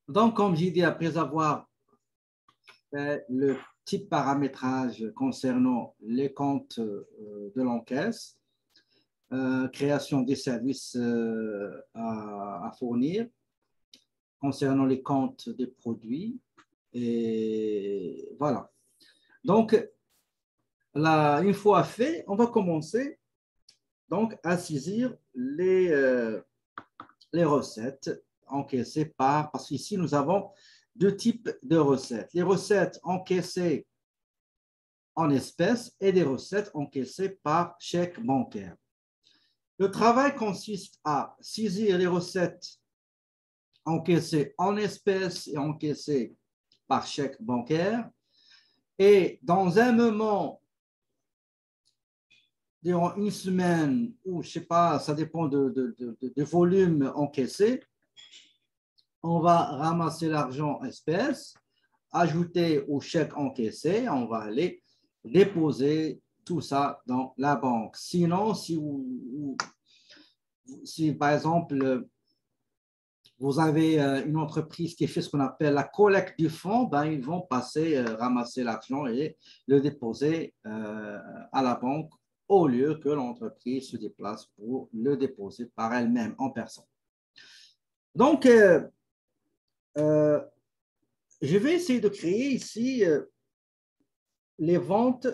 Donc, comme j'ai dit, après avoir fait le petit paramétrage concernant les comptes de l'encaisse, création des services à fournir, concernant les comptes des produits, et voilà. Donc, là, une fois fait, on va commencer donc à saisir les recettes encaissées parce qu'ici, nous avons deux types de recettes. Les recettes encaissées en espèces et des recettes encaissées par chèque bancaire. Le travail consiste à saisir les recettes encaissées en espèces et encaissées par chèque bancaire. Et dans un moment, durant une semaine, ou je ne sais pas, ça dépend de volume encaissé, on va ramasser l'argent en espèces, ajouter au chèque encaissé, on va aller déposer tout ça dans la banque. Sinon, si par exemple, vous avez une entreprise qui fait ce qu'on appelle la collecte du fonds, ben, ils vont passer, ramasser l'argent et le déposer à la banque au lieu que l'entreprise se déplace pour le déposer par elle-même en personne. Donc, je vais essayer de créer ici les ventes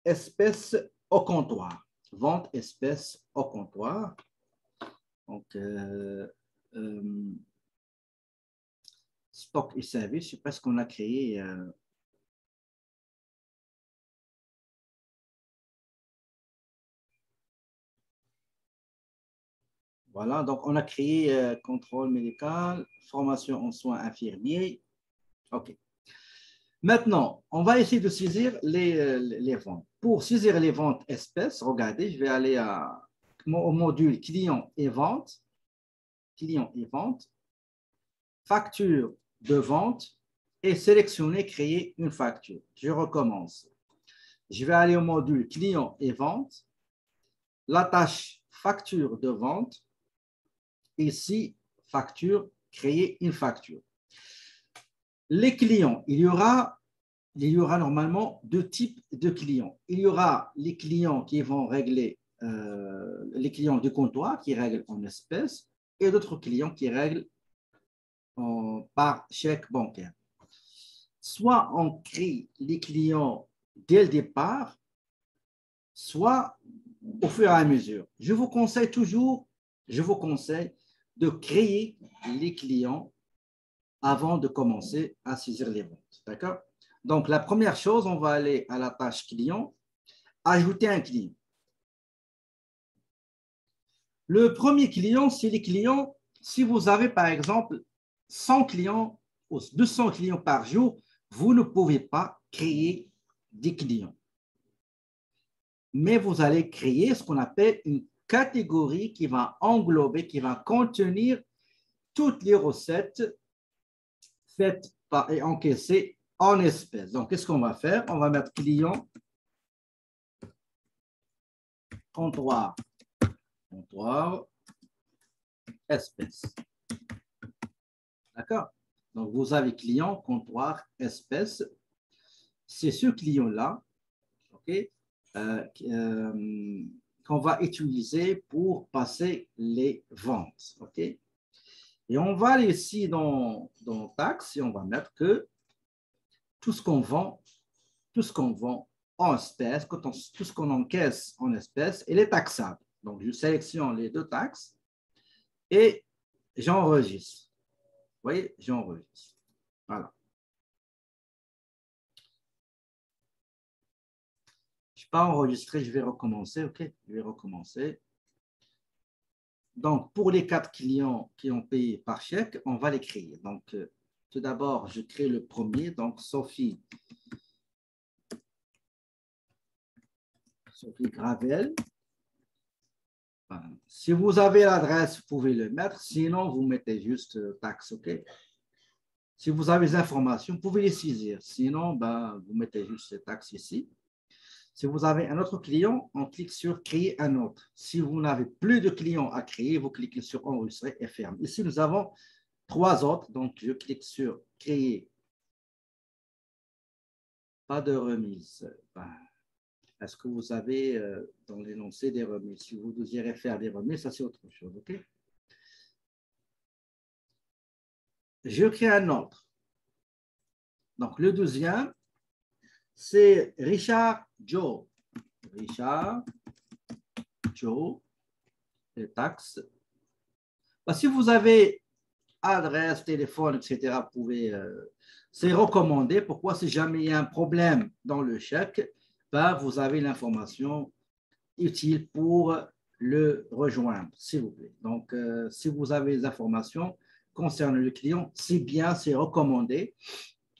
espèces au comptoir. Vente espèces au comptoir. Donc, stock et service, je sais pas ce qu'on a créé. Voilà, donc on a créé contrôle médical, formation en soins infirmiers. OK. Maintenant, on va essayer de saisir les ventes. Pour saisir les ventes espèces, regardez, je vais aller au module client et vente. Client et vente. Facture de vente et sélectionner, créer une facture. Je recommence. Je vais aller au module client et vente. La tâche facture de vente. Ici, facture, créer une facture. Les clients, il y aura normalement deux types de clients. Il y aura les clients qui vont régler, les clients du comptoir qui règlent en espèces et d'autres clients qui règlent par chèque bancaire. Soit on crée les clients dès le départ, soit au fur et à mesure. Je vous conseille de créer les clients avant de commencer à saisir les ventes. D'accord? Donc, la première chose, on va aller à la page client, ajouter un client. Le premier client, c'est les clients, si vous avez par exemple 100 clients ou 200 clients par jour, vous ne pouvez pas créer des clients. Mais vous allez créer ce qu'on appelle une catégorie qui va englober, qui va contenir toutes les recettes faites et encaissées en espèces. Donc, qu'est-ce qu'on va faire? On va mettre client, comptoir, espèces. D'accord? Donc, vous avez client, comptoir, espèces. C'est ce client-là, OK, qu'on va utiliser pour passer les ventes. OK? Et on va aller ici dans taxes et on va mettre que tout ce qu'on vend en espèces, tout ce qu'on encaisse en espèces, il est taxable. Donc, je sélectionne les deux taxes et j'enregistre. Vous voyez, j'enregistre. Voilà. Je n'ai pas enregistré, je vais recommencer. OK, je vais recommencer. Donc, pour les 4 clients qui ont payé par chèque, on va les créer. Donc, tout d'abord, je crée le premier. Donc, Sophie Gravel. Si vous avez l'adresse, vous pouvez le mettre. Sinon, vous mettez juste taxe. OK? Si vous avez les informations, vous pouvez les saisir. Sinon, vous mettez juste ces taxes ici. Si vous avez un autre client, on clique sur créer un autre. Si vous n'avez plus de clients à créer, vous cliquez sur enregistrer et ferme. Ici, nous avons 3 autres. Donc, je clique sur créer. Pas de remise. Est-ce que vous avez dans l'énoncé des remises? Si vous désirez faire des remises, ça c'est autre chose. OK? Je crée un autre. Donc, le deuxième, c'est Richard Joe. Richard Joe, les taxes. Si vous avez adresse, téléphone, etc., vous pouvez, c'est recommandé. Pourquoi? Si jamais il y a un problème dans le chèque, vous avez l'information utile pour le rejoindre, s'il vous plaît. Donc, si vous avez des informations concernant le client, c'est bien, c'est recommandé,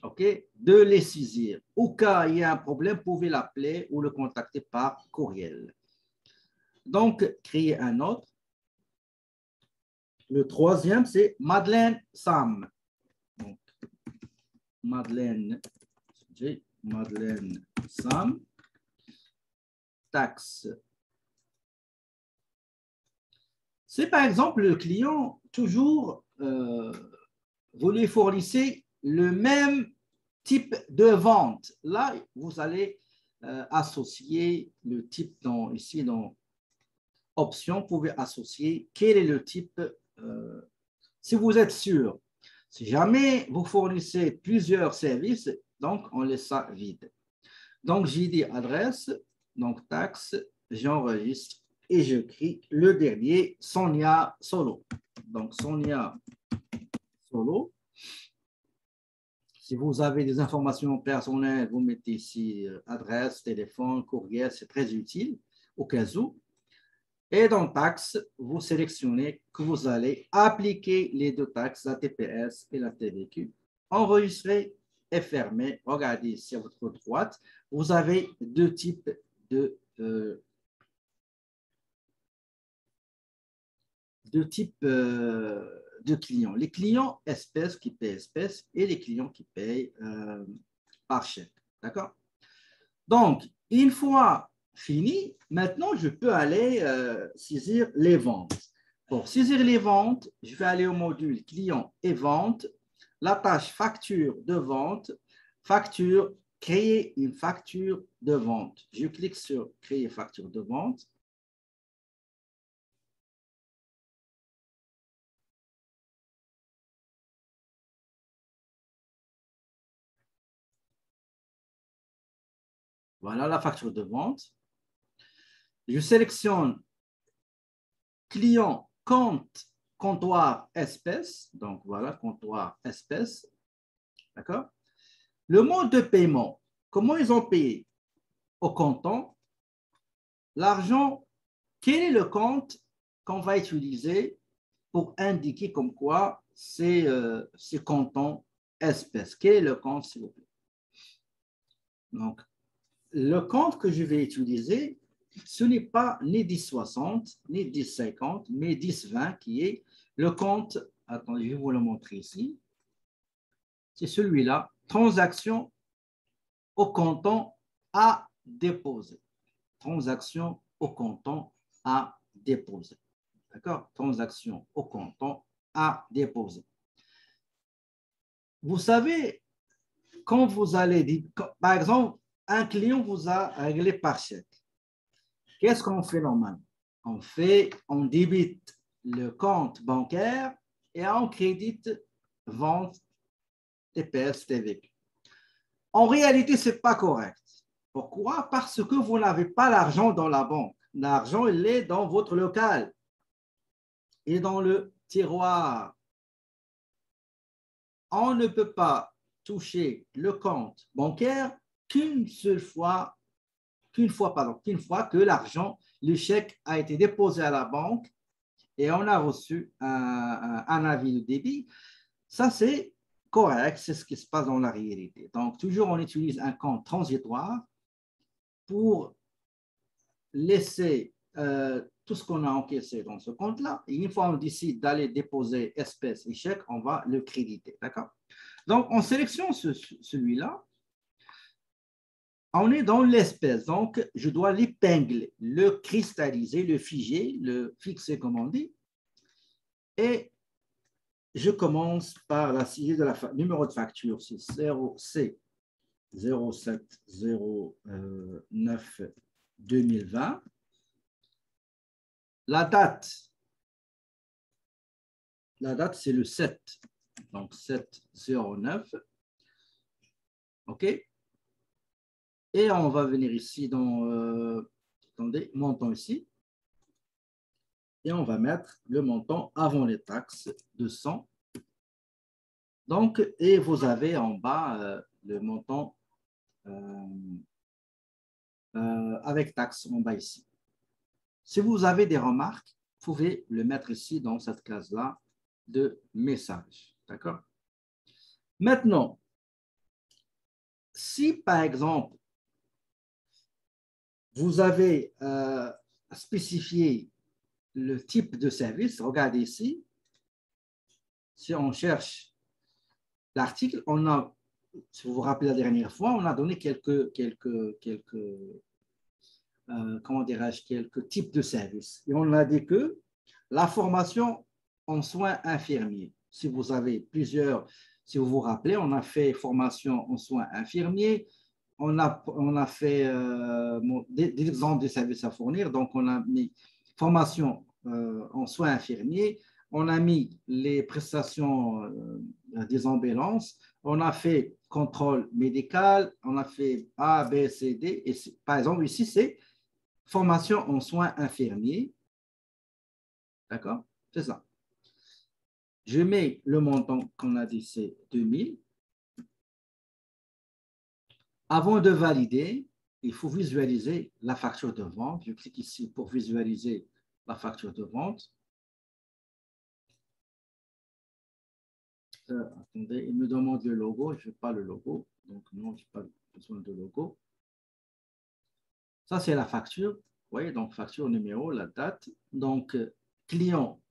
OK, de les saisir. Au cas où il y a un problème, vous pouvez l'appeler ou le contacter par courriel. Donc, créer un autre. Le troisième, c'est Madeleine Sam. Donc, Madeleine Sam. Taxe. C'est par exemple le client, toujours, vous lui fournissez le même type de vente. Là, vous allez associer le type ici dans option, vous pouvez associer quel est le type. Si vous êtes sûr, si jamais vous fournissez plusieurs services, donc on laisse ça vide. Donc, j'ai dit adresse, donc taxe, j'enregistre et j'écris le dernier, Sonia Solo. Donc, Sonia Solo. Si vous avez des informations personnelles, vous mettez ici adresse, téléphone, courriel, c'est très utile au cas où. Et dans taxe, vous sélectionnez que vous allez appliquer les deux taxes, la TPS et la TVQ. Enregistrer et fermer. Regardez ici à votre droite, vous avez deux types de clients. Les clients espèces qui paient espèces et les clients qui payent par chèque. D'accord? Donc, une fois fini, maintenant, je peux aller saisir les ventes. Pour saisir les ventes, je vais aller au module client et vente, la tâche facture de vente, facture, créer une facture de vente. Je clique sur créer facture de vente. Voilà la facture de vente. Je sélectionne client, compte, comptoir, espèce. Donc, voilà, comptoir, espèce. D'accord? Le mode de paiement, comment ils ont payé? Au comptant. L'argent, quel est le compte qu'on va utiliser pour indiquer comme quoi c'est comptant espèce? Quel est le compte, s'il vous plaît? Donc, le compte que je vais utiliser, ce n'est pas ni 1060, ni 1050, mais 1020 qui est le compte, attendez, je vais vous le montrer ici. C'est celui-là, transaction au comptant à déposer. Transaction au comptant à déposer. D'accord? Transaction au comptant à déposer. Vous savez, quand vous allez dire, par exemple, un client vous a réglé par chèque. Qu'est-ce qu'on fait normalement? On débite le compte bancaire et on crédite vente TPS TVQ. En réalité, ce n'est pas correct. Pourquoi? Parce que vous n'avez pas l'argent dans la banque. L'argent, il est dans votre local et dans le tiroir. On ne peut pas toucher le compte bancaire qu'une fois que l'argent, le chèque a été déposé à la banque et on a reçu un avis de débit. Ça, c'est correct, c'est ce qui se passe dans la réalité. Donc, toujours, on utilise un compte transitoire pour laisser tout ce qu'on a encaissé dans ce compte-là. Et une fois on décide d'aller déposer espèces et chèques, on va le créditer. D'accord? Donc, on sélectionne celui-là. On est dans l'espèce, donc je dois l'épingler, le cristalliser, le figer, le fixer comme on dit. Et je commence par la série de numéro de facture, c'est C 0709 2020. La date, c'est le 7, donc 709. OK? Et on va venir ici dans, attendez, montant ici. Et on va mettre le montant avant les taxes de 100. Donc, et vous avez en bas le montant avec taxes en bas ici. Si vous avez des remarques, vous pouvez le mettre ici dans cette case-là de message. D'accord? Maintenant, si par exemple, vous avez spécifié le type de service, regardez ici, si on cherche l'article, on a, si vous vous rappelez la dernière fois, on a donné comment dirais-je, quelques types de services. Et on a dit que la formation en soins infirmiers, si vous avez plusieurs, si vous vous rappelez, on a fait formation en soins infirmiers, on a fait des exemples de services à fournir, donc on a mis formation en soins infirmiers, on a mis les prestations des ambulances, on a fait contrôle médical, on a fait A, B, C, D, et par exemple ici c'est formation en soins infirmiers, d'accord? C'est ça. Je mets le montant qu'on a dit, c'est 2000. Avant de valider, il faut visualiser la facture de vente. Je clique ici pour visualiser la facture de vente. Attendez, il me demande le logo. Je n'ai pas le logo. Donc, non, je n'ai pas besoin de logo. Ça, c'est la facture. Vous voyez, donc facture numéro, la date. Donc, client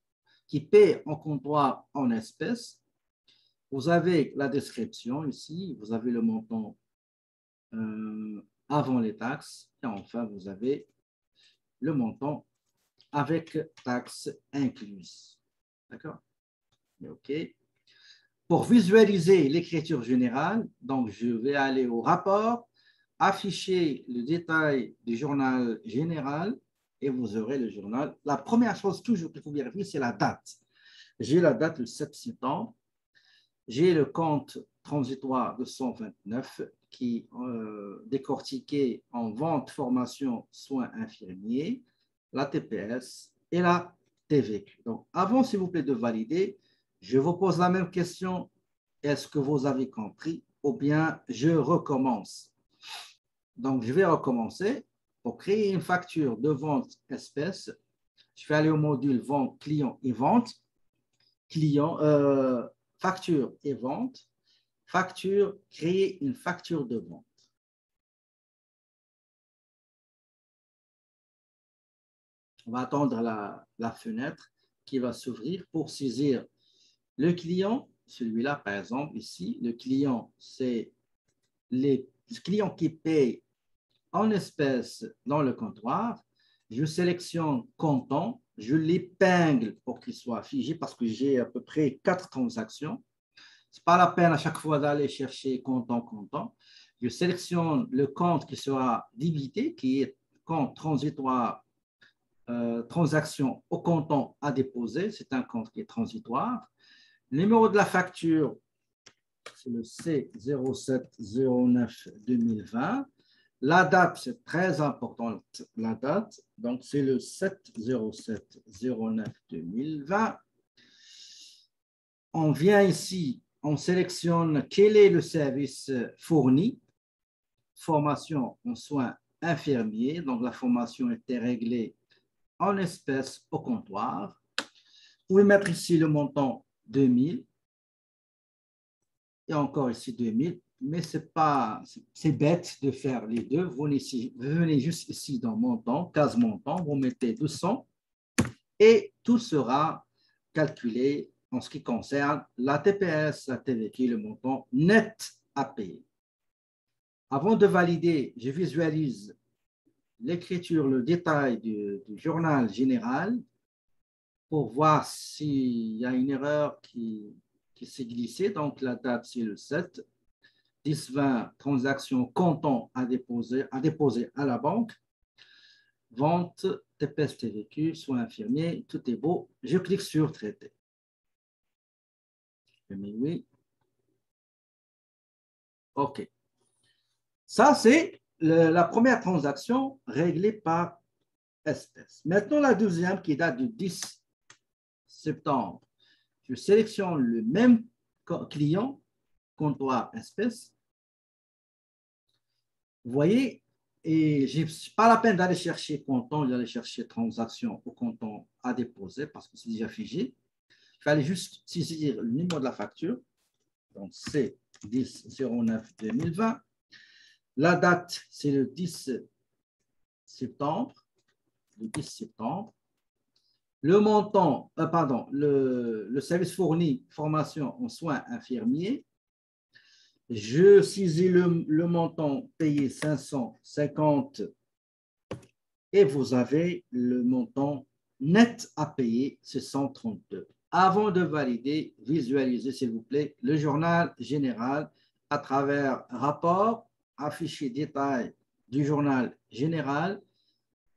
qui paie en comptoir en espèces. Vous avez la description ici. Vous avez le montant avant les taxes. Et enfin, vous avez le montant avec taxes incluses. D'accord? OK. Pour visualiser l'écriture générale, donc je vais aller au rapport, afficher le détail du journal général et vous aurez le journal. La première chose toujours qu'il faut vérifier, c'est la date. J'ai la date le 7 septembre. J'ai le compte transitoire de 129 qui est décortiqué en vente, formation, soins infirmiers, la TPS et la TVQ. Donc, avant, s'il vous plaît, de valider, je vous pose la même question. Est-ce que vous avez compris ou bien je recommence? Donc, je vais recommencer. Pour créer une facture de vente espèce, je vais aller au module vente, client et vente. Client, facture et vente. Facture, créer une facture de vente. On va attendre la fenêtre qui va s'ouvrir pour saisir le client. Celui-là, par exemple, ici, le client, c'est les clients qui payent en espèces dans le comptoir. Je sélectionne comptant, je l'épingle pour qu'il soit figé parce que j'ai à peu près 4 transactions. Ce n'est pas la peine à chaque fois d'aller chercher comptant. Je sélectionne le compte qui sera débité, qui est compte transitoire, transaction au comptant à déposer. C'est un compte qui est transitoire. Le numéro de la facture, c'est le C0709 2020. La date, c'est très important, la date. Donc, c'est le 70709 2020. On vient ici, on sélectionne quel est le service fourni. Formation en soins infirmiers. Donc, la formation était réglée en espèces au comptoir. Vous pouvez mettre ici le montant 2000 et encore ici 2000. Mais c'est bête de faire les deux. Vous venez juste ici dans montant, case montant, vous mettez 200 et tout sera calculé en ce qui concerne la TPS, la TVQ, le montant net à payer. Avant de valider, je visualise l'écriture, le détail du journal général pour voir s'il y a une erreur qui s'est glissée. Donc, la date, c'est le 7. 10-20, transactions comptant à déposer à la banque. Vente, TPS TVQ, soins infirmiers, tout est beau. Je clique sur traiter. Je mets oui. OK. Ça, c'est la première transaction réglée par espèce. Maintenant, la deuxième qui date du 10 septembre. Je sélectionne le même client, comptoir espèce. Vous voyez, et je n'ai pas la peine d'aller chercher comptant, d'aller chercher transaction au comptant à déposer parce que c'est déjà figé. Il fallait juste saisir le numéro de la facture. Donc, c'est 10-09-2020. La date, c'est le 10 septembre. Le 10 septembre. Le montant, pardon, le service fourni, formation en soins infirmiers. Je saisis le montant payé 550 et vous avez le montant net à payer, c'est 132. Avant de valider, visualisez s'il vous plaît le journal général à travers rapport, affiché détail du journal général.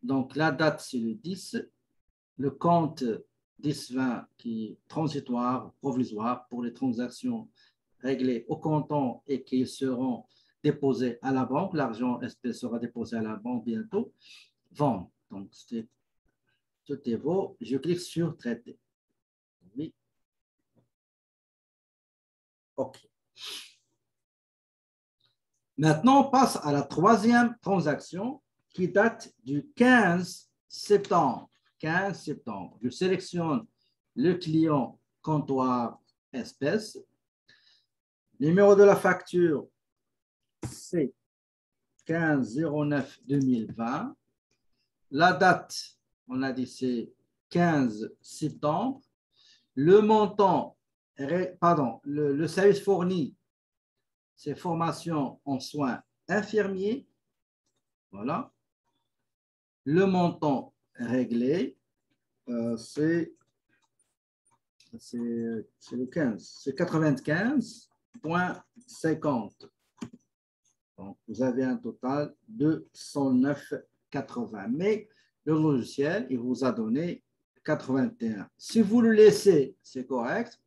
Donc la date c'est le 10, le compte 10-20 qui est transitoire, provisoire pour les transactions réglées au comptant et qui seront déposées à la banque. L'argent espèce sera déposé à la banque bientôt. Vendre. Donc, tout est beau. Je clique sur traiter. Oui. OK. Maintenant, on passe à la troisième transaction qui date du 15 septembre. 15 septembre. Je sélectionne le client comptoir espèce. Numéro de la facture, c'est 15-09-2020. La date, on a dit c'est 15 septembre. Le montant, pardon, le service fourni, c'est formation en soins infirmiers. Voilà. Le montant réglé, c'est le 15, c'est 95,50. Donc, vous avez un total de 109,80. Mais le logiciel, il vous a donné 81. Si vous le laissez, c'est correct.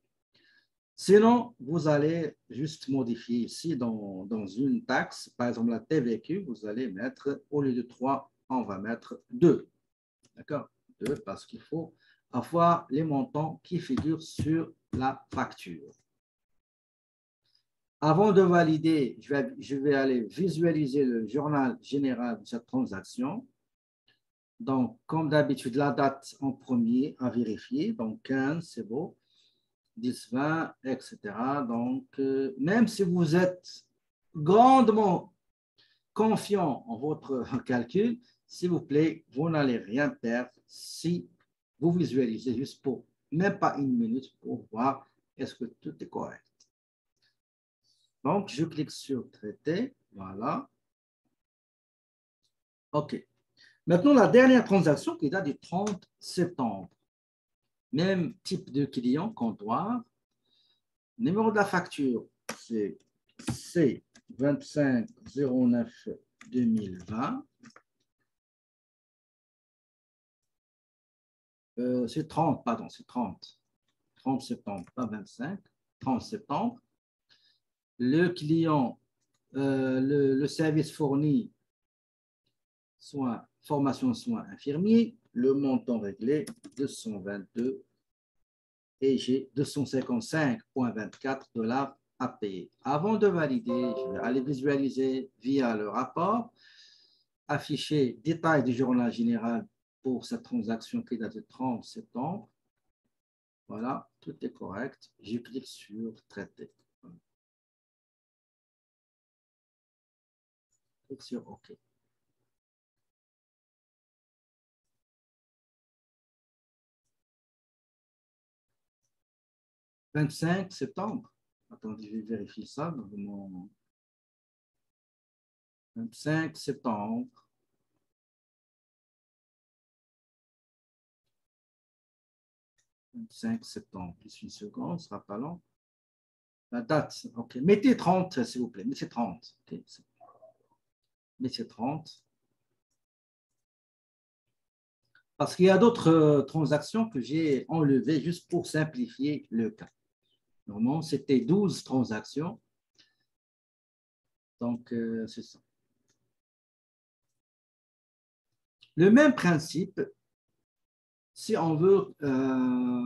Sinon, vous allez juste modifier ici dans une taxe, par exemple la TVQ, vous allez mettre, au lieu de 3, on va mettre 2. D'accord? 2 parce qu'il faut avoir les montants qui figurent sur la facture. Avant de valider, je vais aller visualiser le journal général de cette transaction. Donc, comme d'habitude, la date en premier à vérifier. Donc, 15, c'est beau. 10, 20, etc. Donc, même si vous êtes grandement confiant en votre calcul, s'il vous plaît, vous n'allez rien perdre si vous visualisez juste pour même pas une minute pour voir est-ce que tout est correct. Donc, je clique sur traiter. Voilà. OK. Maintenant, la dernière transaction qui date du 30 septembre. Même type de client, comptoir. Numéro de la facture, c'est C2509-2020. C'est 30, pardon, c'est 30. 30 septembre, pas 25. 30 septembre. Le client, le service fourni, soins, formation soins infirmiers, le montant réglé, 222 et j'ai 255,24 $ à payer. Avant de valider, je vais aller visualiser via le rapport, afficher détail du journal général pour cette transaction qui date du 30 septembre. Voilà, tout est correct. Je clique sur traiter. Clique sur OK. « 25 septembre. Attendez, je vais vérifier ça dans mon 25 septembre. 25 septembre, plus une seconde, ce sera pas long. La date, ok. Mettez 30, s'il vous plaît. Mettez 30. Okay. Mettez 30. Parce qu'il y a d'autres transactions que j'ai enlevées juste pour simplifier le cas. Normalement, c'était 12 transactions. Donc, c'est ça. Le même principe, si on veut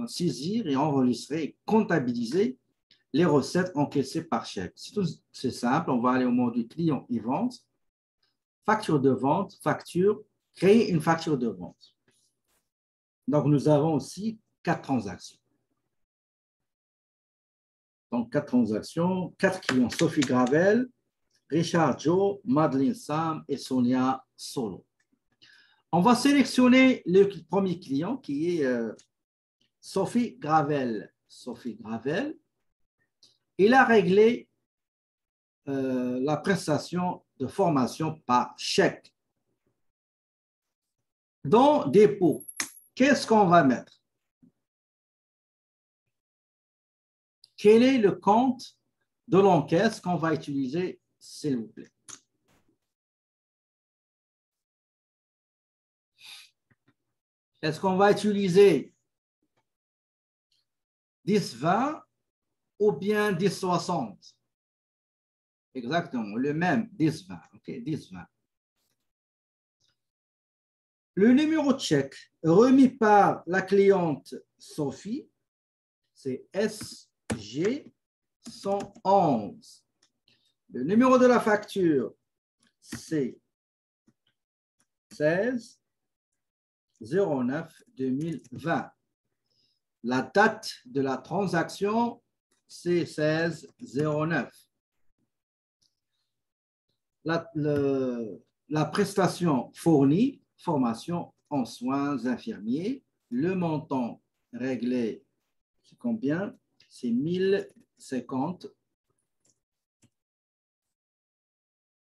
saisir et enregistrer et comptabiliser les recettes encaissées par chèque. C'est simple, on va aller au mode client et vente, facture de vente, facture, créer une facture de vente. Donc, nous avons aussi 4 transactions. Donc, 4 transactions, 4 clients, Sophie Gravel, Richard Joe, Madeleine Sam et Sonia Solo. On va sélectionner le premier client qui est Sophie Gravel. Sophie Gravel. Il a réglé la prestation de formation par chèque. Dans dépôt, qu'est-ce qu'on va mettre? Quel est le compte de l'encaisse qu'on va utiliser, s'il vous plaît? Est-ce qu'on va utiliser 10-20 ou bien 10-60? Exactement, le même, 10-20. OK, 10-20. Le numéro de chèque remis par la cliente Sophie, c'est SG 111. Le numéro de la facture, c'est 16 09 2020. La date de la transaction, c'est 16 09. La prestation fournie, formation en soins infirmiers. Le montant réglé, c'est combien? C'est 1050.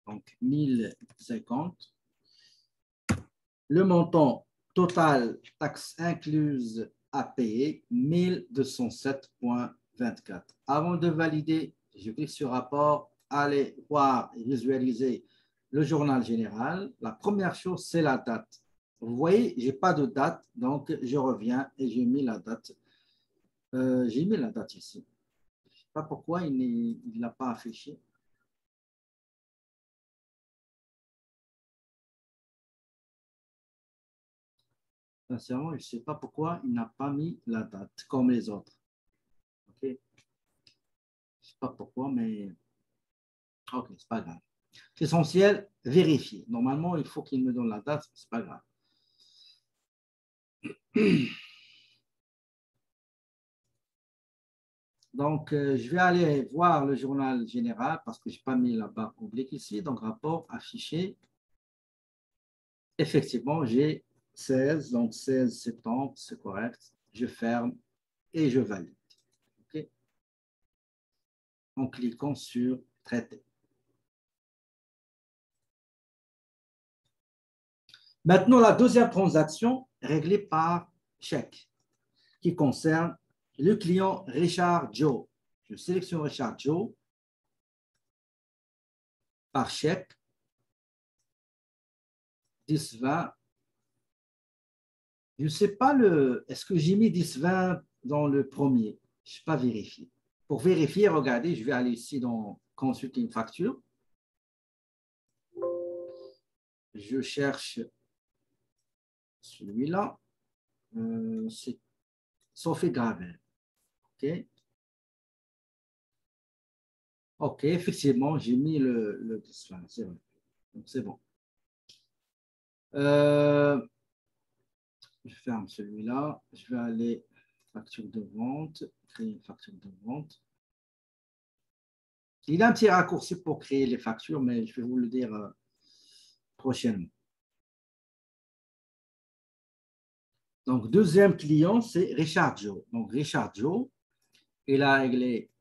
Donc, 1050. Le montant total, taxes incluses à payer, 1207,24. Avant de valider, je clique sur rapport, allez voir et visualiser le journal général. La première chose, c'est la date. Vous voyez, je n'ai pas de date, donc je reviens et j'ai mis la date. J'ai mis la date ici. Je ne sais pas pourquoi il ne l'a pas affiché. Sincèrement, je ne sais pas pourquoi il n'a pas mis la date comme les autres. OK? Je ne sais pas pourquoi, mais OK, ce n'est pas grave. C'est essentiel, vérifier. Normalement, il faut qu'il me donne la date, ce n'est pas grave. Donc, je vais aller voir le journal général parce que je n'ai pas mis la barre oblique ici. Donc, rapport affiché. Effectivement, j'ai 16, donc 16 septembre, c'est correct. Je ferme et je valide. OK? En cliquant sur traiter. Maintenant, la deuxième transaction réglée par chèque qui concerne le client Richard Joe. Je sélectionne Richard Joe par chèque 10-20. Je ne sais pas, est-ce que j'ai mis 10-20 dans le premier? Je n'ai pas vérifié. Pour vérifier, regardez, je vais aller ici dans consulter une facture. Je cherche celui-là. C'est Sophie Gravel. OK. OK, effectivement, j'ai mis le 10-20. C'est vrai. Donc, c'est bon. Je ferme celui-là. Je vais aller facture de vente, créer une facture de vente. Il y a un petit raccourci pour créer les factures, mais je vais vous le dire prochainement. Donc, deuxième client, c'est Richard Joe. Donc, Richard Joe, il a réglé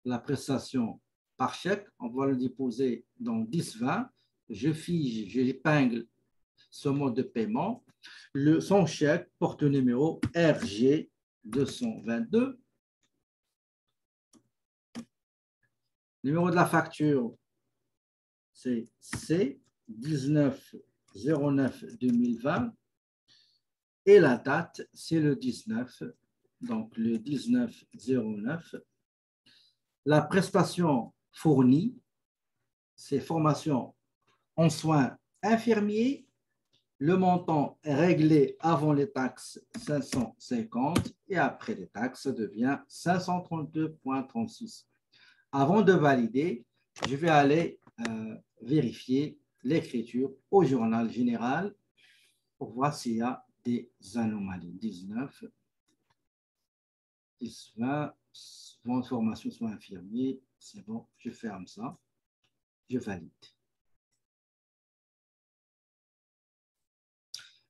la prestation par chèque. On va le déposer dans 10-20. Je fige, j'épingle ce mode de paiement. Son chèque porte le numéro RG 222. Numéro de la facture, c'est C 19/09/2020. Et la date, c'est le 19, donc le 19/09. La prestation fournie, c'est formation en soins infirmiers. Le montant est réglé avant les taxes 550 et après les taxes, ça devient 532,36. Avant de valider, je vais aller vérifier l'écriture au journal général pour voir s'il y a des anomalies. 19, 10, 20, formation soit infirmier, c'est bon, je ferme ça, je valide.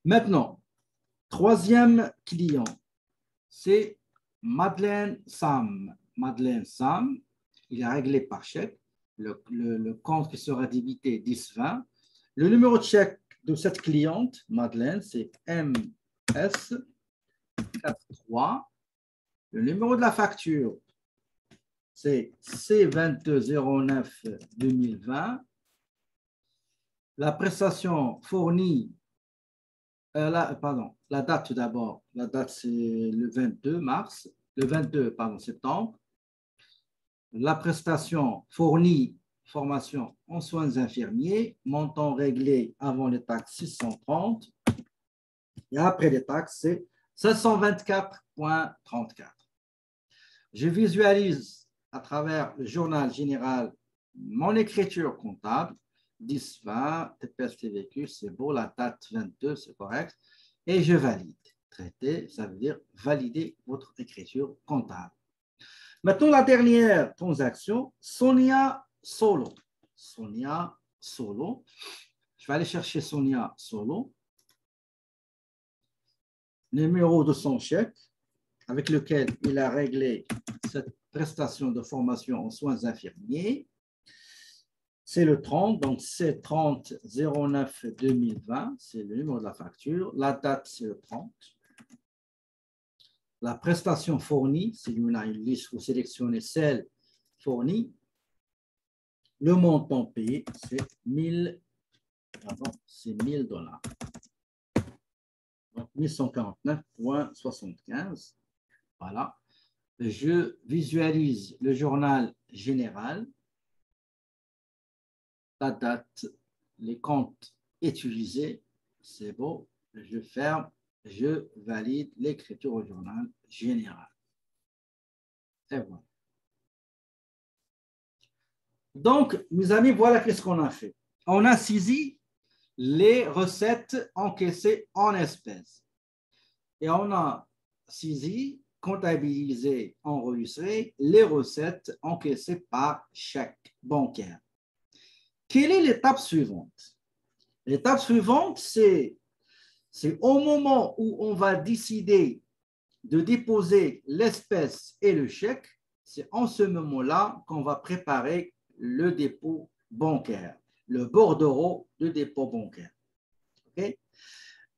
Maintenant, troisième client, c'est Madeleine Sam. Madeleine Sam, il est réglé par chèque. Le compte qui sera débité 10-20. Le numéro de chèque de cette cliente, Madeleine, c'est MS43. Le numéro de la facture, c'est C2209-2020. La prestation fournie, la date tout d'abord. La date, c'est le 22 mars, le 22, septembre. La prestation fournie, formation en soins infirmiers, montant réglé avant les taxes 630. Et après les taxes, c'est 724,34. Je visualise à travers le journal général mon écriture comptable, 10-20, TPS TVQ, c'est beau, la date 22, c'est correct, et je valide. Traiter, ça veut dire valider votre écriture comptable. Maintenant, la dernière transaction, Sonia Solo. Sonia Solo. Je vais aller chercher Sonia Solo. Numéro de son chèque avec lequel il a réglé cette prestation de formation en soins infirmiers. C'est le 30, donc c'est 30/09/2020, c'est le numéro de la facture. La date, c'est le 30. La prestation fournie, c'est une liste, vous sélectionnez celle fournie. Le montant payé, c'est 1000 $. Donc 1149,75. Voilà. Je visualise le journal général, la date, les comptes utilisés, c'est beau. Je ferme, je valide l'écriture au journal général. Et voilà. Donc, mes amis, voilà qu'est-ce qu'on a fait. On a saisi les recettes encaissées en espèces. Et on a saisi, comptabilisé, enregistré les recettes encaissées par chèque bancaire. Quelle est l'étape suivante? L'étape suivante, c'est au moment où on va décider de déposer l'espèce et le chèque, c'est en ce moment-là qu'on va préparer le dépôt bancaire, le bordereau de dépôt bancaire. Okay?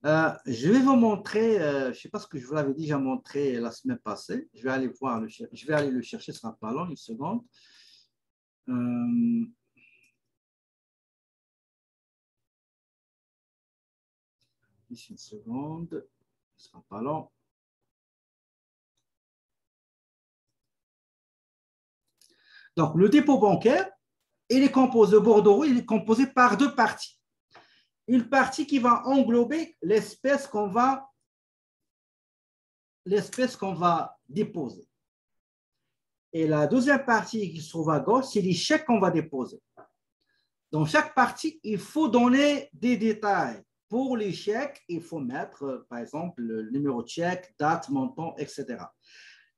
Je vais vous montrer, je ne sais pas ce que je vous l'avais déjà montré la semaine passée. Je vais aller voir le chercher. Je vais aller le chercher, ce sera pas long, une seconde. Ici, une seconde, ce sera pas long. Donc, le dépôt bancaire, il est composé, le bordereau, il est composé par deux parties. Une partie qui va englober l'espèce qu'on va déposer. Et la deuxième partie qui se trouve à gauche, c'est les chèques qu'on va déposer. Dans chaque partie, il faut donner des détails. Pour les chèques, il faut mettre, par exemple, le numéro de chèque, date, montant, etc.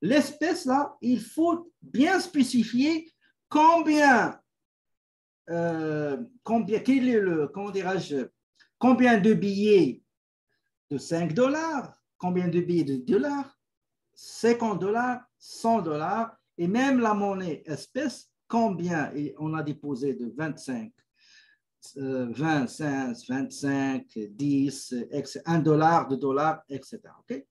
L'espèce, là, il faut bien spécifier combien de billets de 5 $, combien de billets de $, 50 $, 100 $, et même la monnaie espèce, combien on a déposé de 25, 25, 10, $, $, 2 $, etc. Okay?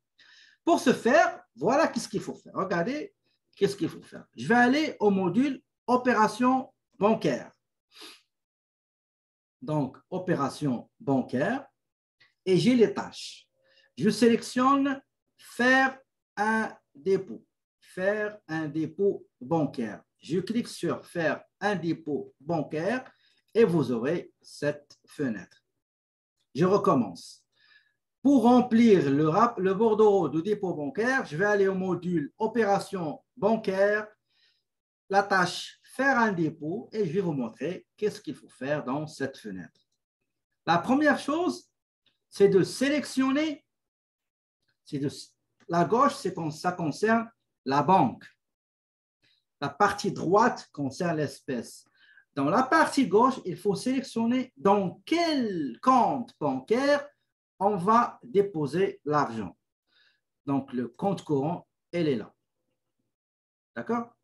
Pour ce faire, voilà ce qu'il faut faire. Regardez, qu'est-ce qu'il faut faire. Je vais aller au module opération bancaire. Donc, opération bancaire, et j'ai les tâches. Je sélectionne faire un dépôt. Faire un dépôt bancaire. Je clique sur faire un dépôt bancaire et vous aurez cette fenêtre. Je recommence. Pour remplir le bordereau de dépôt bancaire, je vais aller au module opération bancaire, la tâche faire un dépôt et je vais vous montrer qu'est-ce qu'il faut faire dans cette fenêtre. La première chose, c'est de sélectionner, la gauche, ça concerne la banque. La partie droite concerne l'espèce. Dans la partie gauche, il faut sélectionner dans quel compte bancaire on va déposer l'argent. Donc, le compte courant, elle est là. D'accord?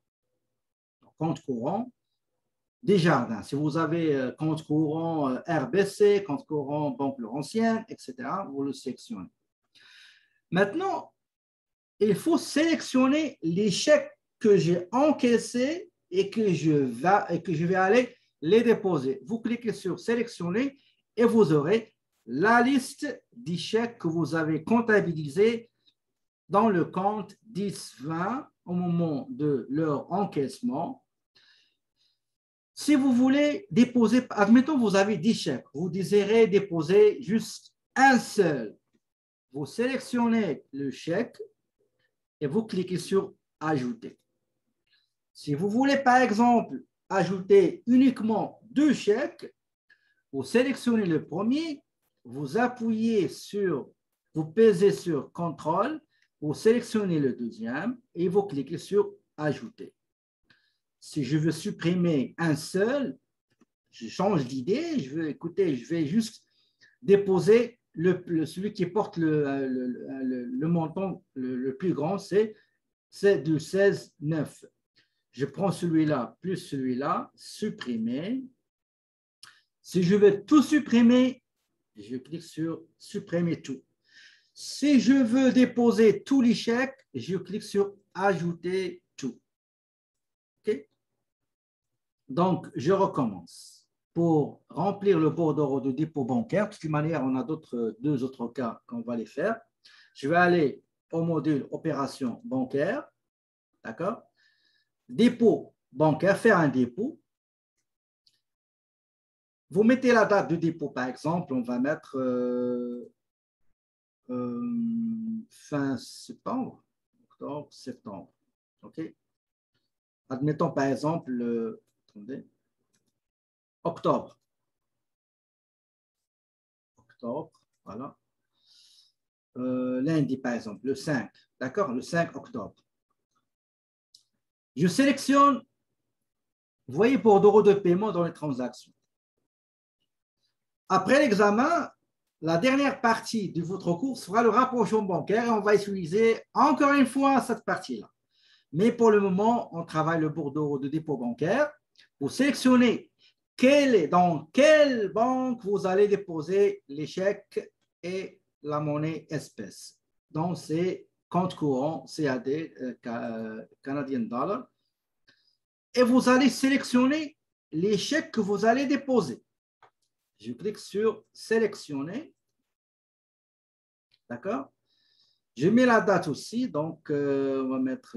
Compte courant Desjardins. Si vous avez compte courant RBC, compte courant Banque Laurentienne, etc., vous le sélectionnez. Maintenant, il faut sélectionner les chèques que j'ai encaissés et que je vais aller les déposer. Vous cliquez sur sélectionner et vous aurez la liste des chèques que vous avez comptabilisés dans le compte 10-20 au moment de leur encaissement. Si vous voulez déposer, admettons vous avez 10 chèques, vous désirez déposer juste un seul. Vous sélectionnez le chèque et vous cliquez sur ajouter. Si vous voulez par exemple ajouter uniquement 2 chèques, vous sélectionnez le premier, vous appuyez sur, vous pesez sur contrôle, vous sélectionnez le deuxième et vous cliquez sur ajouter. Si je veux supprimer un seul, je change d'idée, je vais juste déposer celui qui porte le montant le plus grand, c'est du 16,9. Je prends celui-là plus celui-là, supprimer. Si je veux tout supprimer, je clique sur supprimer tout. Si je veux déposer tous les chèques, je clique sur ajouter tout. OK? Donc, je recommence. Pour remplir le bordereau de dépôt bancaire, de toute manière, on a deux autres cas qu'on va les faire. Je vais aller au module opération bancaire. D'accord? Dépôt bancaire, faire un dépôt. Vous mettez la date de dépôt, par exemple, on va mettre fin septembre, octobre, septembre. OK? Admettons, par exemple, attendez, octobre. Octobre, voilà. Lundi, par exemple, le 5. D'accord? Le 5 octobre. Je sélectionne, vous voyez, bordereau de paiement dans les transactions. Après l'examen, la dernière partie de votre cours sera le rapprochement bancaire et on va utiliser encore une fois cette partie-là. Mais pour le moment, on travaille le bordereau de dépôt bancaire. Vous sélectionnez dans quelle banque vous allez déposer les chèques et la monnaie espèce. Donc, c'est compte courant CAD, Canadian Dollar. Et vous allez sélectionner les chèques que vous allez déposer. Je clique sur sélectionner. D'accord? Je mets la date aussi. Donc, on va mettre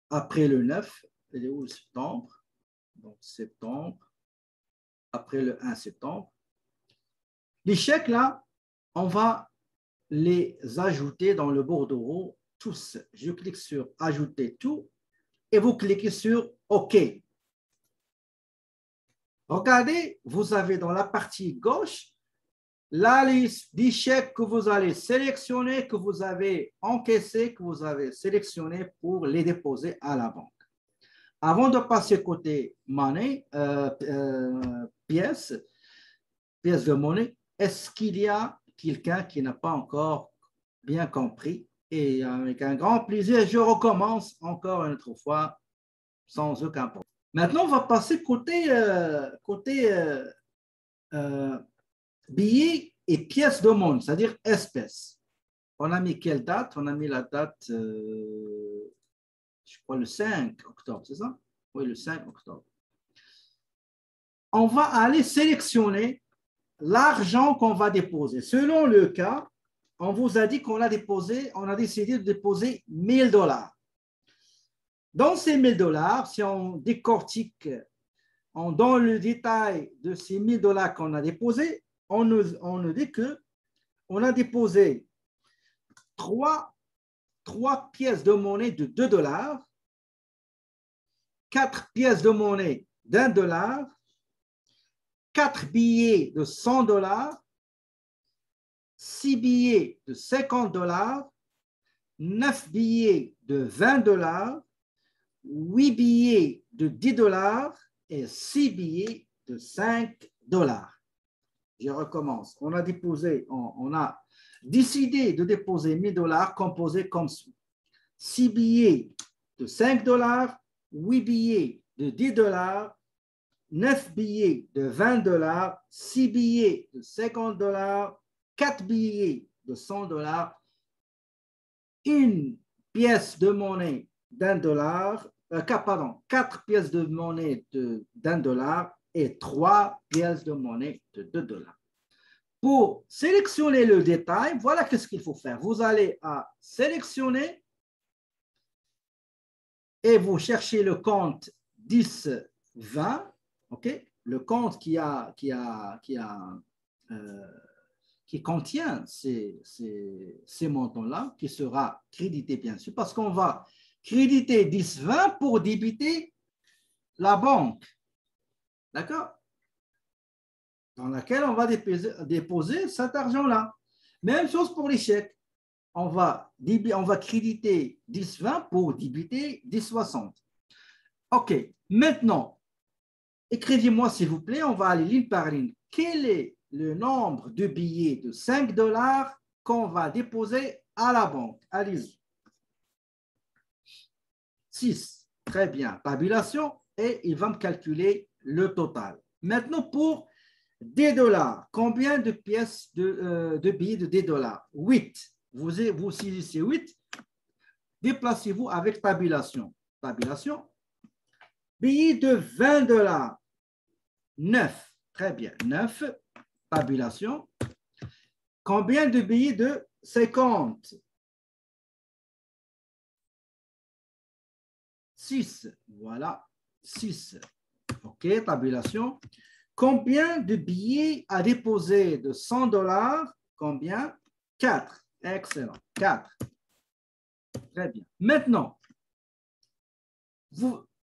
après le 9. Il est où le septembre? Donc, septembre. Après le 1 septembre. Les chèques, là, on va les ajouter dans le bordereau tous. Je clique sur ajouter tout et vous cliquez sur OK. Regardez, vous avez dans la partie gauche la liste des chèques que vous allez sélectionner, que vous avez encaissé, que vous avez sélectionné pour les déposer à la banque. Avant de passer côté monnaie, pièces de monnaie, est-ce qu'il y a quelqu'un qui n'a pas encore bien compris? Et avec un grand plaisir, je recommence encore une autre fois sans aucun problème. Maintenant, on va passer côté billets et pièces de monnaie, c'est-à-dire espèces. On a mis quelle date? On a mis la date, je crois, le 5 octobre, c'est ça? Oui, le 5 octobre. On va aller sélectionner l'argent qu'on va déposer. Selon le cas, on vous a dit qu'on a déposé, on a décidé de déposer 1000 $. Dans ces 1000 $, si on décortique dans le détail de ces 1000 $ qu'on a déposés, on nous dit qu'on a déposé trois pièces de monnaie de 2 $, 4 pièces de monnaie d'1 $, 4 billets de 100 $, 6 billets de 50 $, 9 billets de 20 $, 8 billets de 10 $ et 6 billets de 5 $. Je recommence. On a décidé de déposer 1000 $ composés comme suit. 6 billets de 5 $, 8 billets de 10 $, 9 billets de 20 $, 6 billets de 50 $, 4 billets de 100 $, une pièce de monnaie d'1 $, pardon, 4 pièces de monnaie d'1 $ et 3 pièces de monnaie de 2 $. Pour sélectionner le détail, voilà qu'est-ce qu'il faut faire. Vous allez à sélectionner et vous cherchez le compte 1020, ok, le compte qui contient ces montants-là, qui sera crédité bien sûr, parce qu'on va créditer 1020 pour débiter la banque, d'accord, dans laquelle on va déposer cet argent-là. Même chose pour les chèques. On va créditer 10,20 pour débiter 10,60. OK. Maintenant, écrivez-moi s'il vous plaît, on va aller ligne par ligne. Quel est le nombre de billets de 5 $ qu'on va déposer à la banque? Allez-y. 6. Très bien. Tabulation et il va me calculer le total. Maintenant, pour des dollars, combien de pièces de billets de 10 $? 8. Vous saisissez 8. Déplacez-vous avec tabulation. Tabulation. Billets de 20 $. 9. Très bien. 9. Tabulation. Combien de billets de 50? 6. Voilà. 6. OK. Tabulation. Combien de billets à déposer de 100 $? Combien? 4. Excellent. 4. Très bien. Maintenant,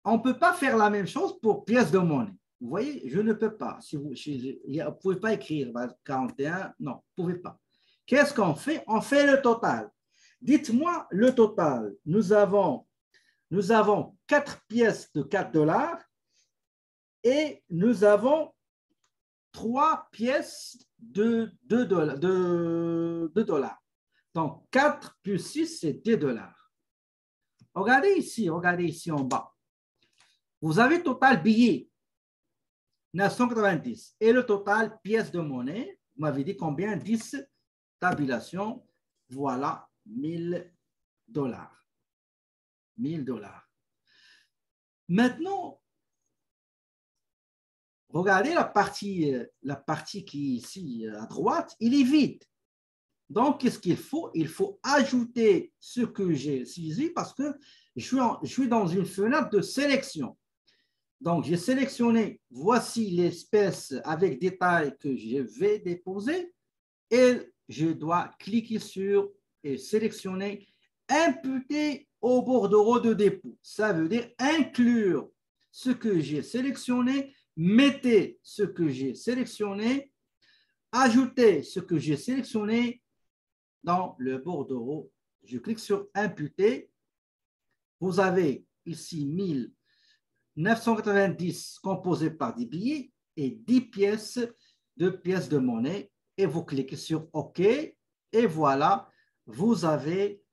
on ne peut pas faire la même chose pour pièces de monnaie. Vous voyez, je ne peux pas. Si vous ne pouvez pas écrire 41, non, vous ne pouvez pas. Qu'est-ce qu'on fait? On fait le total. Dites-moi le total. Nous avons 4 pièces de 4 $ et nous avons 3 pièces de 2 $. Donc, 4 plus 6, c'est 10 $. Regardez ici en bas. Vous avez total billet, 990. Et le total pièces de monnaie, vous m'avez dit combien? 10, tabulation, voilà, 1000 $. 1000 $. Maintenant, regardez la partie qui est ici à droite, il est vide. Donc, qu'est-ce qu'il faut? Il faut ajouter ce que j'ai saisi parce que je suis dans une fenêtre de sélection. Donc, j'ai sélectionné, voici l'espèce avec détail que je vais déposer et je dois cliquer sur et sélectionner imputer au bordereau de dépôt. Ça veut dire inclure ce que j'ai sélectionné, mettez ce que j'ai sélectionné, ajoutez ce que j'ai sélectionné dans le bordereau. Je clique sur imputer. Vous avez ici 1990 composé par 10 billets et 10 pièces de monnaie et vous cliquez sur OK et voilà, vous avez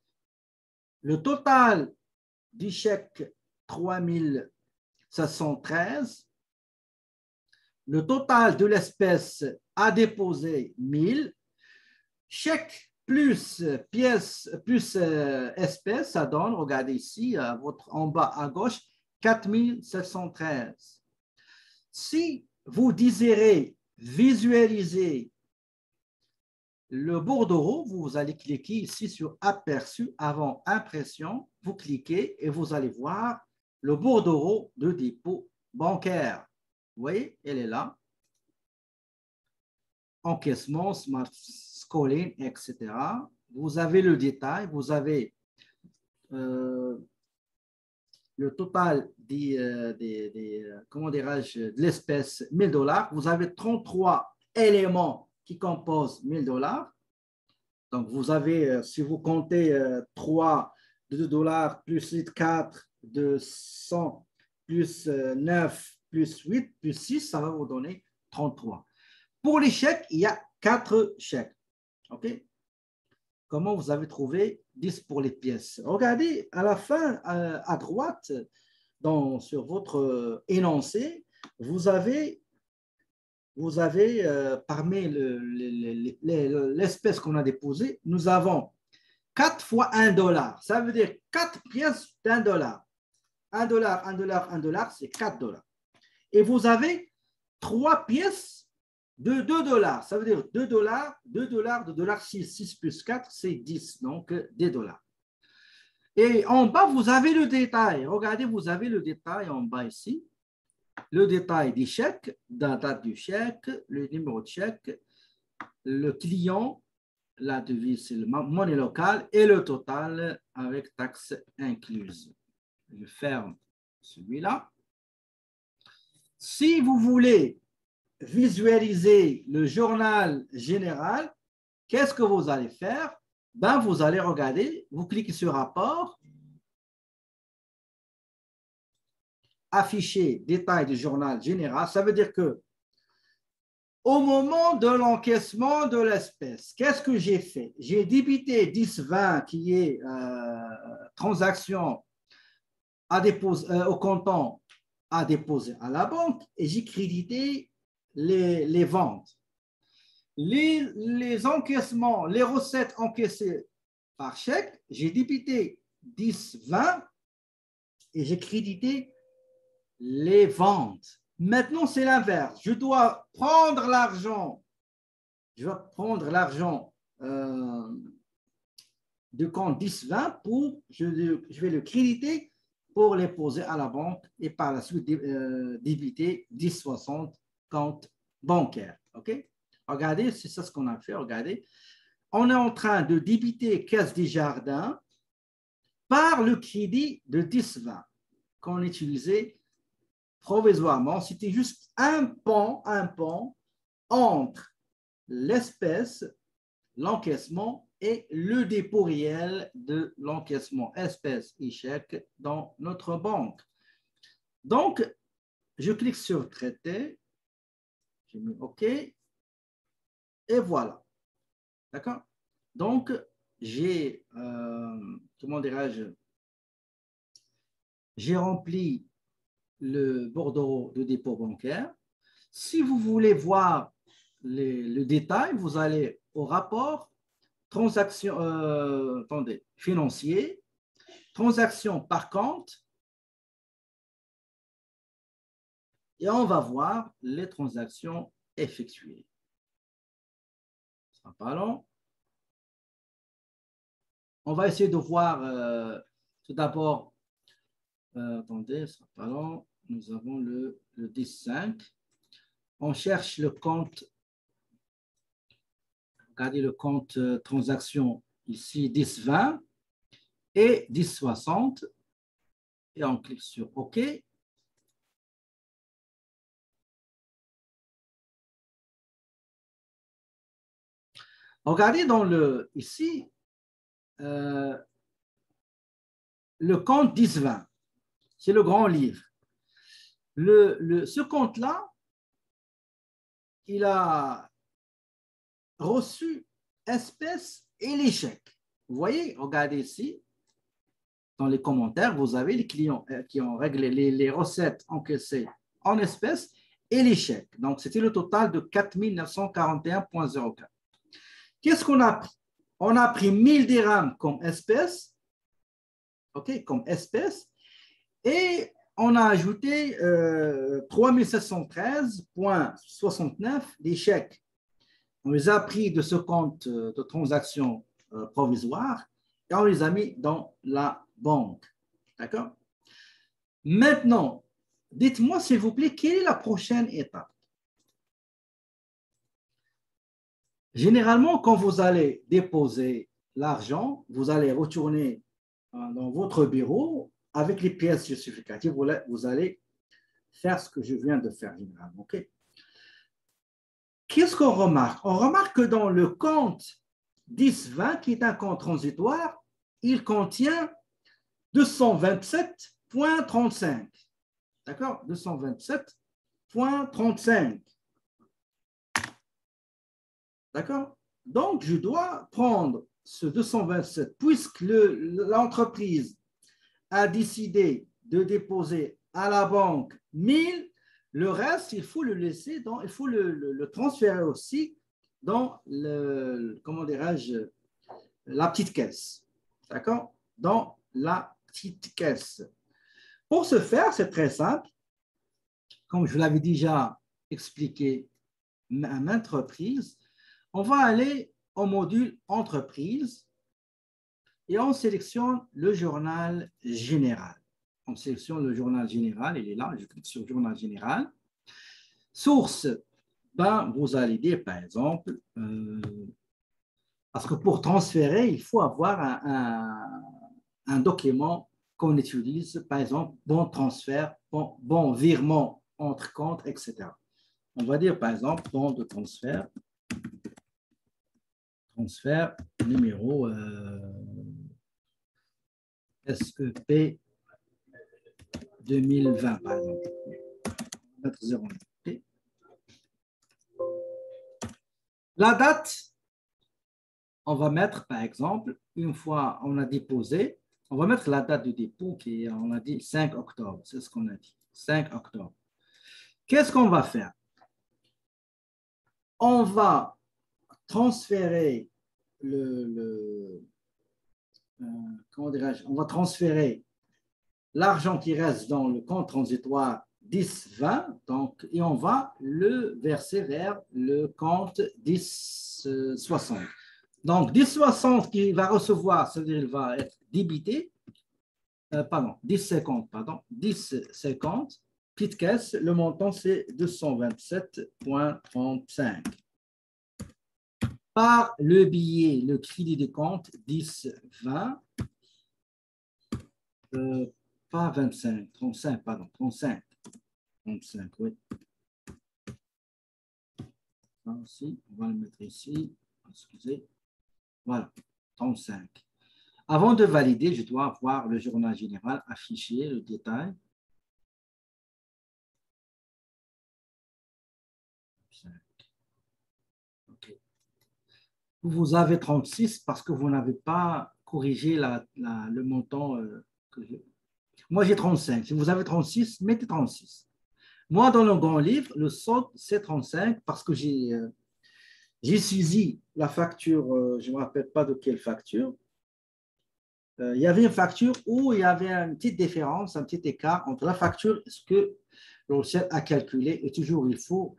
le total du chèque 3713, le total de l'espèce à déposer 1000, chèque plus pièces, plus espèces, ça donne, regardez ici, en bas à gauche, 4713. Si vous désirez visualiser le bordereau, vous allez cliquer ici sur aperçu avant impression, vous cliquez et vous allez voir le bordereau de dépôt bancaire. Vous voyez, elle est là. Encaissement, smart scoring, etc. Vous avez le détail, vous avez le total comment dirais-je, de l'espèce 1000 $. Vous avez 33 éléments qui composent 1000 $. Donc, vous avez, si vous comptez 3 de 2 $ plus 8, 4 de 100 plus 9 plus 8 plus 6, ça va vous donner 33. Pour les chèques, il y a 4 chèques. OK? Comment vous avez trouvé 10 pour les pièces? Regardez à la fin, à droite, sur votre énoncé, vous avez parmi l'espèce qu'on a déposée, nous avons 4 fois 1 $. Ça veut dire 4 pièces d'1 $. 1 $, 1 $, 1 $, c'est 4 $. Et vous avez 3 pièces de 2 $. Ça veut dire 2 $, 2 $, 2 $, 6, 6 plus 4, c'est 10, donc des dollars. Et en bas, vous avez le détail. Regardez, vous avez le détail en bas ici. Le détail des chèques, la date du chèque, le numéro de chèque, le client, la devise, c'est le monnaie locale et le total avec taxes incluses. Je ferme celui-là. Si vous voulez visualiser le journal général, qu'est-ce que vous allez faire? Ben, vous allez regarder, vous cliquez sur rapport, afficher détail du journal général. Ça veut dire que au moment de l'encaissement de l'espèce, qu'est-ce que j'ai fait? J'ai débité 10,20 qui est transaction à déposer, au comptant à déposer à la banque et j'ai crédité les ventes. Les encaissements, les recettes encaissées par chèque, j'ai débité 10,20 et j'ai crédité les ventes. Maintenant, c'est l'inverse. Je dois prendre l'argent. Je vais prendre l'argent du compte 10,20 pour, je vais le créditer pour les poser à la banque et par la suite débiter 10,60 compte bancaire. OK? Regardez, c'est ça ce qu'on a fait. Regardez. On est en train de débiter Caisse des Jardins par le crédit de 10,20 qu'on utilisait provisoirement. C'était juste un pont entre l'espèce, l'encaissement et le dépôt réel de l'encaissement espèce et chèque dans notre banque. Donc, je clique sur traiter, j'ai mis OK, et voilà. D'accord? Donc, j'ai, comment dirais-je, j'ai rempli le bordereau de dépôt bancaire. Si vous voulez voir le détail, vous allez au rapport transaction, attendez, financier, transaction par compte, et on va voir les transactions effectuées. Ce sera pas long. On va essayer de voir tout d'abord, attendez, ce sera pas long. Nous avons le 10,5. On cherche le compte. Regardez le compte transaction ici, 10,20 et 10,60. Et on clique sur OK. Regardez ici, le compte 10,20. C'est le grand livre. Ce compte-là, il a reçu espèces et les chèques. Vous voyez, regardez ici, dans les commentaires, vous avez les clients qui ont réglé les recettes encaissées en espèces et les chèques. Donc, c'était le total de 4 941,04. Qu'est-ce qu'on a pris? on a pris 1000 dirhams comme espèce, OK, comme espèce, et on a ajouté 3713,69 des chèques. On les a pris de ce compte de transaction provisoire et on les a mis dans la banque. D'accord? Maintenant, dites-moi, s'il vous plaît, quelle est la prochaine étape? Généralement, quand vous allez déposer l'argent, vous allez retourner dans votre bureau avec les pièces justificatives. Vous allez faire ce que je viens de faire généralement. Okay? Qu'est-ce qu'on remarque? On remarque que dans le compte 10-20, qui est un compte transitoire, il contient 227,35. D'accord? 227,35. D'accord? Donc, je dois prendre ce 227, puisque l'entreprise a décidé de déposer à la banque 1000, le reste, il faut le laisser, il faut le transférer aussi dans comment dirais-je, la petite caisse. D'accord? Dans la petite caisse. Pour ce faire, c'est très simple. Comme je l'avais déjà expliqué à maintes reprises, on va aller au module entreprise et on sélectionne le journal général. On sélectionne le journal général, il est là, je clique sur journal général. Source, ben, vous allez dire par exemple, parce que pour transférer, il faut avoir un document qu'on utilise, par exemple, bon transfert, bon virement entre comptes, etc. On va dire par exemple, bon de transfert numéro SEP 2020, par exemple. On va mettre 0. Okay. La date, on va mettre, par exemple, une fois on a déposé, on va mettre la date du dépôt qui est, on a dit 5 octobre, c'est ce qu'on a dit, 5 octobre. Qu'est-ce qu'on va faire? On va transférer comment dirais-je, on va transférer l'argent qui reste dans le compte transitoire 10-20, donc, et on va le verser vers le compte 10-60. Donc, 10-60 qui va recevoir, c'est-à-dire il va être débité, pardon, 10-50, petite caisse, le montant c'est 227,35. Par le billet, le crédit de compte 10-20, pas 25, 35, pardon, 35, oui. Ici, on va le mettre ici, excusez, voilà, 35. Avant de valider, je dois avoir le journal général affiché, le détail. Okay. Vous avez 36 parce que vous n'avez pas corrigé le montant. Moi, j'ai 35. Si vous avez 36, mettez 36. Moi, dans le grand livre, le solde, c'est 35 parce que j'ai saisi la facture, je ne me rappelle pas de quelle facture. Il y avait une facture où il y avait une petite différence, un petit écart entre la facture et ce que le logiciel a calculé. Et toujours, il faut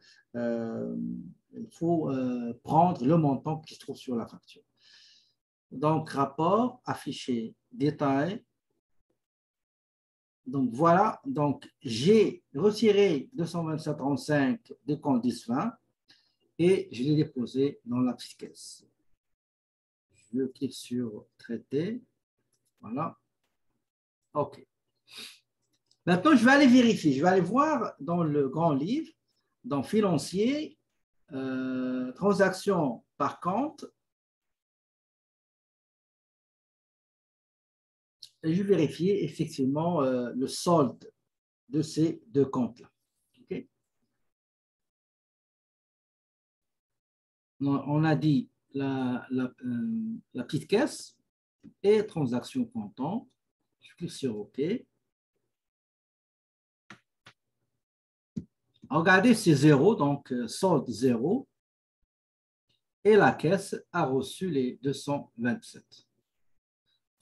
prendre le montant qui se trouve sur la facture. Donc, rapport, affiché, détail. Donc, voilà. Donc, j'ai retiré 227,35 de compte 10-20 et je l'ai déposé dans la petite caisse. Je clique sur traiter. Voilà. OK. Maintenant, je vais aller vérifier. Je vais aller voir dans le grand livre, dans financier, transactions par compte. Et je vais vérifier effectivement le solde de ces deux comptes-là. Okay. On a dit la petite caisse et transaction comptant. Je clique sur OK. Regardez, c'est 0, donc solde 0. et la caisse a reçu les 227.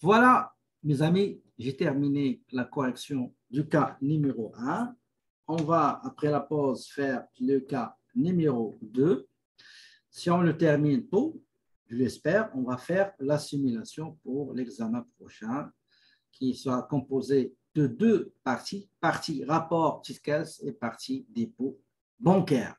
Voilà, mes amis, j'ai terminé la correction du cas numéro 1. On va, après la pause, faire le cas numéro 2. Si on le termine tôt, je l'espère, on va faire l'assimilation pour l'examen prochain qui sera composé de deux parties, partie rapport fiscal et partie dépôt bancaire.